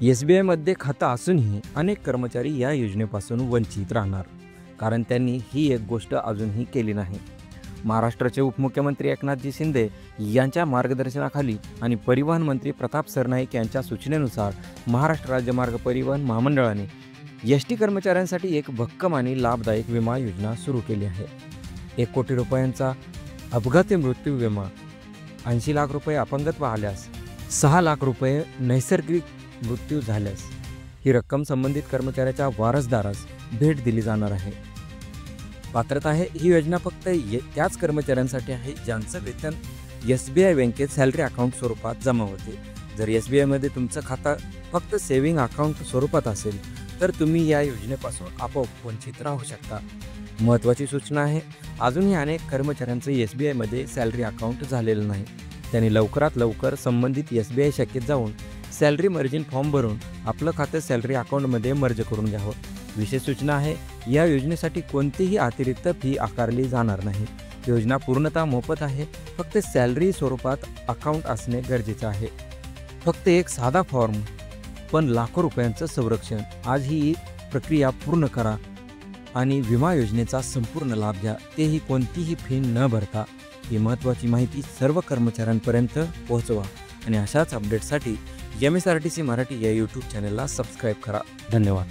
SBIमध्ये खातं असूनही अनेक कर्मचारी या योजनेपासून वंचित राहणार, कारण त्यांनी ही एक गोष्ट अजूनही केली नाही. महाराष्ट्राचे उपमुख्यमंत्री एकनाथजी शिंदे यांच्या मार्गदर्शनाखाली आणि परिवहन मंत्री प्रताप सरनाईक यांच्या सूचनेनुसार महाराष्ट्र राज्य मार्ग परिवहन महामंडळाने एस.टी कर्मचाऱ्यांसाठी एक भक्कम आणि लाभदायक विमा योजना सुरू केली आहे. 1 कोटी रुपयांचा अपघाती मृत्यू विमा, 80 लाख रुपये अपंगत्व आल्यास, 6 लाख रुपये नैसर्गिक मृत्यू झाल्यास ही रक्कम संबंधित कर्मचाऱ्याच्या वारसदारास भेट दिली जाणार आहे. पात्रता आहे, ही योजना फक्त त्याच कर्मचाऱ्यांसाठी आहे ज्यांचं वेतन SBI बँकेत सॅलरी अकाउंट स्वरूपात जमा होते. जर SBIमध्ये तुमचं खातं फक्त सेव्हिंग अकाउंट स्वरूपात असेल तर तुम्ही या योजनेपासून आपोआप वंचित राहू शकता. महत्त्वाची सूचना आहे, अजूनही अनेक कर्मचाऱ्यांचं SBIमध्ये सॅलरी अकाउंट झालेलं नाही. त्यांनी लवकरात लवकर संबंधित SBI शाखेत जाऊन सॅलरी मर्जिन फॉर्म भरून आपलं खातं सॅलरी अकाउंटमध्ये मर्ज करून घ्यावं. विशेष सूचना आहे, या योजनेसाठी कोणतीही अतिरिक्त फी आकारली जाणार नाही. योजना पूर्णतः मोफत आहे. फक्त सॅलरी स्वरूपात अकाउंट असणे गरजेचं आहे. फक्त एक साधा फॉर्म पण लाखो रुपयांचं संरक्षण. आज ही प्रक्रिया पूर्ण करा आणि विमा योजनेचा संपूर्ण लाभ घ्या, तेही कोणतीही फी न भरता. ही महत्त्वाची माहिती सर्व कर्मचाऱ्यांपर्यंत पोहोचवा आणि अशाच अपडेट्ससाठी MSRTC मराठी या यूट्यूब चॅनलला सबस्क्राईब करा. धन्यवाद.